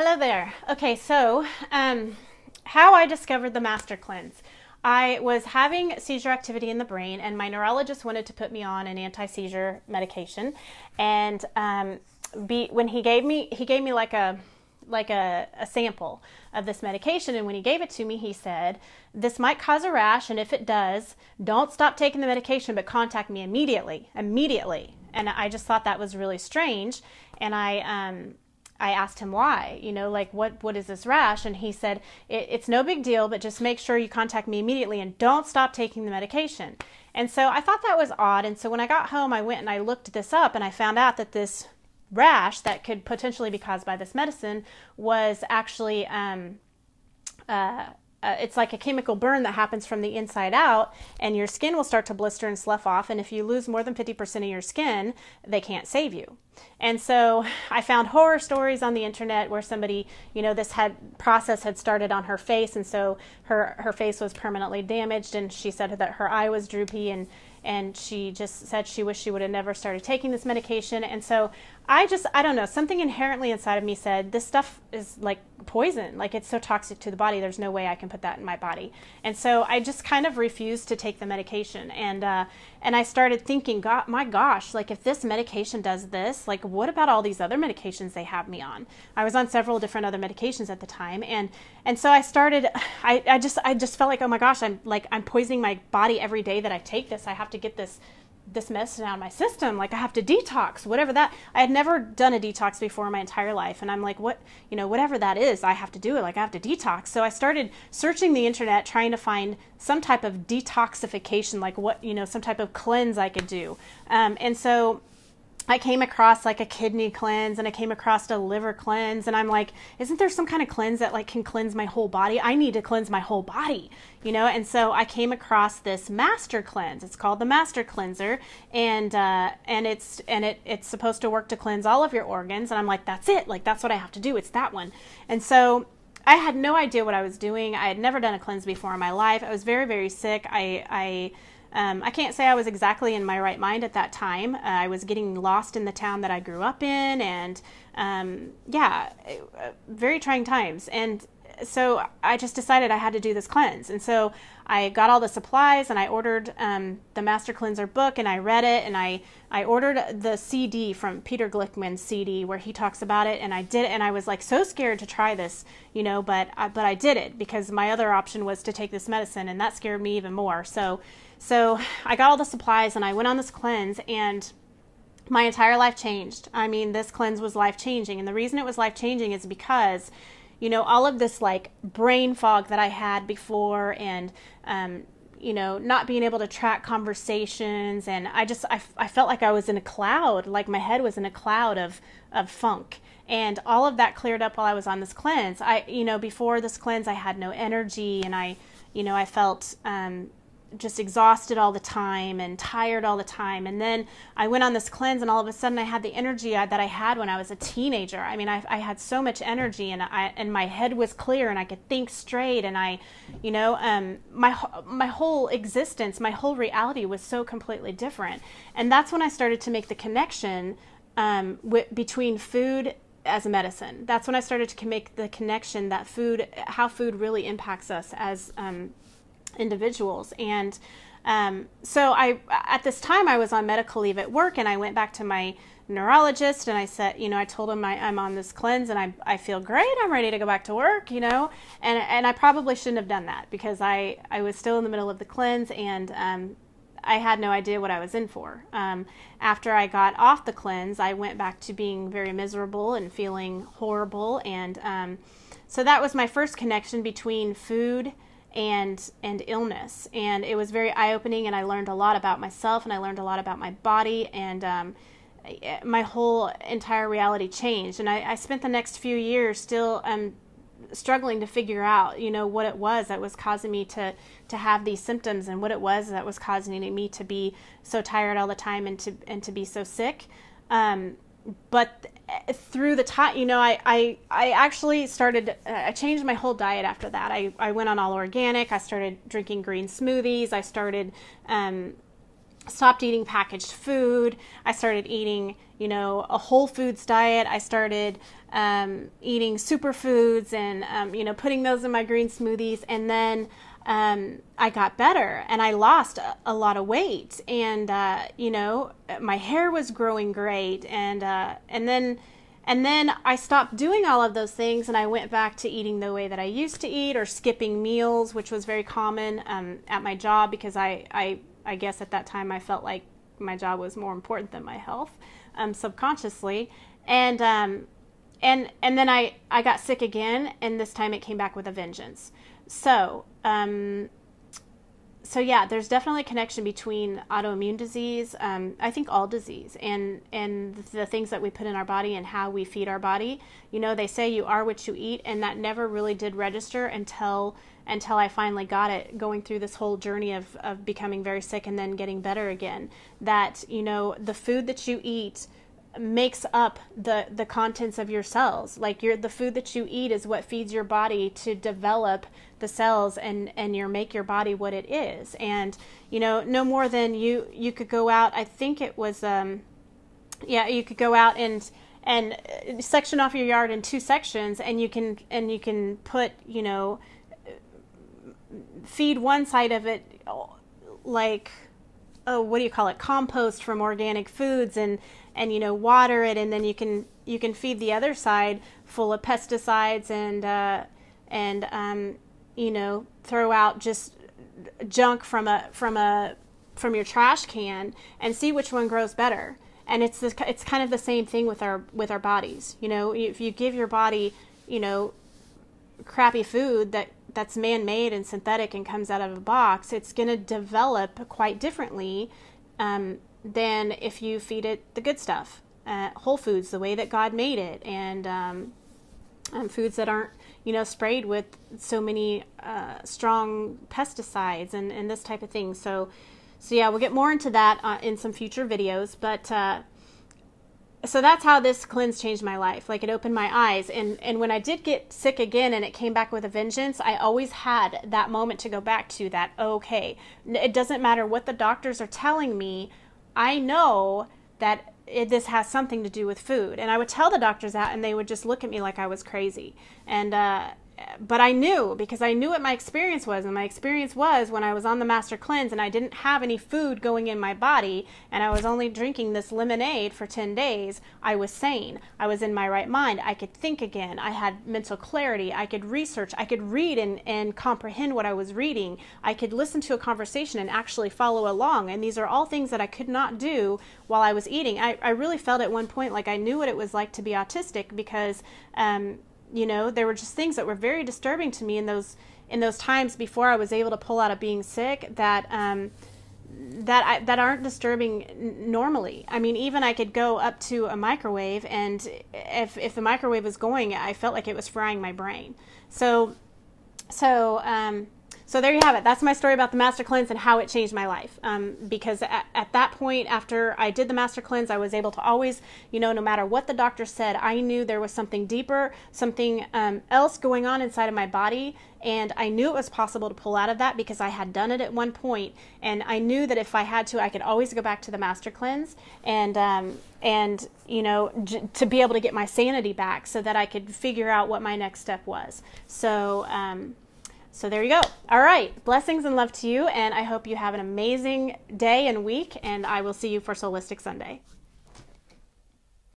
Hello there. Okay, so how I discovered the Master Cleanse. I was having seizure activity in the brain, and my neurologist wanted to put me on an anti-seizure medication. And when he gave me like a sample of this medication, and when he gave it to me, he said, "This might cause a rash, and if it does, don't stop taking the medication, but contact me immediately." And I just thought that was really strange, and I asked him why, like what is this rash? And he said, it's no big deal, but just make sure you contact me immediately and don't stop taking the medication. And so I thought that was odd. And so when I got home, I went and I looked this up, and I found out that this rash that could potentially be caused by this medicine was actually it's like a chemical burn that happens from the inside out, and your skin will start to blister and slough off. And if you lose more than 50% of your skin, they can't save you. And so I found horror stories on the internet where somebody, this process had started on her face, and so her face was permanently damaged, and she said that her eye was droopy, and she just said she wished she would have never started taking this medication. And so I don't know, something inherently inside of me said, this stuff is like poison, like it's so toxic to the body, there's no way I can put that in my body. And so I just kind of refused to take the medication. And I started thinking, God, my gosh, like if this medication does this, like what about all these other medications they have me on? I was on several different other medications at the time. And so I started, I just felt like, oh my gosh, I'm poisoning my body every day that I take this. I have to get this medicine out of my system. Like I have to detox, whatever that. I had never done a detox before in my entire life. And I'm like, whatever that is, I have to do it. Like I have to detox. So I started searching the internet, trying to find some type of detoxification, like what, some type of cleanse I could do. And so I came across like a kidney cleanse, and I came across a liver cleanse, and I'm like, isn't there some kind of cleanse that like can cleanse my whole body? I need to cleanse my whole body, and so I came across this Master Cleanse. It's called the Master Cleanser, and it's supposed to work to cleanse all of your organs. And I'm like, that's it, like that's what I have to do. It's that one. And so I had no idea what I was doing. I had never done a cleanse before in my life. I was very, very sick. I can't say I was exactly in my right mind at that time. I was getting lost in the town that I grew up in, and very trying times. And so I just decided I had to do this cleanse. And so I got all the supplies, and I ordered the Master Cleanser book, and I read it, and I ordered the CD from Peter Glickman's CD where he talks about it, and I did it, and I was like so scared to try this, but I did it because my other option was to take this medicine, and that scared me even more. So I got all the supplies, and I went on this cleanse, and my entire life changed. I mean, this cleanse was life-changing. And the reason it was life-changing is because, all of this like brain fog that I had before, and, not being able to track conversations. And I felt like I was in a cloud, like my head was in a cloud of funk. And all of that cleared up while I was on this cleanse. Before this cleanse, I had no energy, and I felt, just exhausted all the time and tired all the time. And then I went on this cleanse, and all of a sudden I had the energy that I had when I was a teenager. I mean, I had so much energy, and my head was clear, and I could think straight, and my whole existence, my whole reality was so completely different. And that's when I started to make the connection between food as a medicine. That's when I started to make the connection that how food really impacts us as individuals. And so at this time I was on medical leave at work, and I went back to my neurologist, and I said, I told him I'm on this cleanse, and I feel great, I'm ready to go back to work, and I probably shouldn't have done that, because I was still in the middle of the cleanse, and I had no idea what I was in for. After I got off the cleanse, I went back to being very miserable and feeling horrible, and so that was my first connection between food and illness. And it was very eye-opening, and I learned a lot about myself, and I learned a lot about my body, and my whole entire reality changed. And I spent the next few years still struggling to figure out, what it was that was causing me to have these symptoms, and what it was that was causing me to be so tired all the time, and to be so sick. But through the time, I actually started, I changed my whole diet after that. I went on all organic. I started drinking green smoothies. I started stopped eating packaged food. I started eating, you know, a whole foods diet. I started eating superfoods and, you know, putting those in my green smoothies. And then I got better and I lost a lot of weight. And, you know, my hair was growing great. And then I stopped doing all of those things and I went back to eating the way that I used to eat, or skipping meals, which was very common at my job, because I guess at that time I felt like my job was more important than my health, subconsciously. And then I got sick again, and this time it came back with a vengeance. So yeah, there's definitely a connection between autoimmune disease, I think all disease, and the things that we put in our body and how we feed our body. You know, they say you are what you eat, and that never really did register until I finally got it, going through this whole journey of becoming very sick and then getting better again. That, you know, the food that you eat makes up the contents of your cells. Like the food that you eat is what feeds your body to develop the cells and make your body what it is. And, you know, no more than you could go out, I think it was, you could go out and section off your yard in 2 sections, and you can put, you know, feed one side of it like, what do you call it, compost from organic foods, and you know, water it, and then you can feed the other side full of pesticides and you know, throw out just junk from your trash can, and see which one grows better. And it's kind of the same thing with our bodies. You know, if you give your body, you know, crappy food that's man-made and synthetic and comes out of a box, it's going to develop quite differently than if you feed it the good stuff, whole foods, the way that God made it, and foods that aren't, you know, sprayed with so many strong pesticides and this type of thing. So yeah, we'll get more into that in some future videos, but so that's how this cleanse changed my life. Like, it opened my eyes. And when I did get sick again and it came back with a vengeance, I always had that moment to go back to that, okay, it doesn't matter what the doctors are telling me, I know that this has something to do with food. And I would tell the doctors that, and they would just look at me like I was crazy. And but I knew, because I knew what my experience was. And my experience was when I was on the Master Cleanse and I didn't have any food going in my body, and I was only drinking this lemonade for 10 days, I was sane. I was in my right mind. I could think again. I had mental clarity. I could research. I could read and comprehend what I was reading. I could listen to a conversation and actually follow along. And these are all things that I could not do while I was eating. I really felt at one point like I knew what it was like to be autistic, because you know, there were just things that were very disturbing to me in those times before I was able to pull out of being sick that aren't disturbing normally. I mean, even I could go up to a microwave, and if the microwave was going, I felt like it was frying my brain. So there you have it. That's my story about the Master Cleanse and how it changed my life. Because at that point, after I did the Master Cleanse, I was able to always, you know, no matter what the doctor said, I knew there was something deeper, something else going on inside of my body. And I knew it was possible to pull out of that because I had done it at one point. And I knew that if I had to, I could always go back to the Master Cleanse and you know, to be able to get my sanity back so that I could figure out what my next step was. So there you go. All right. Blessings and love to you. And I hope you have an amazing day and week. And I will see you for Solistic Sunday.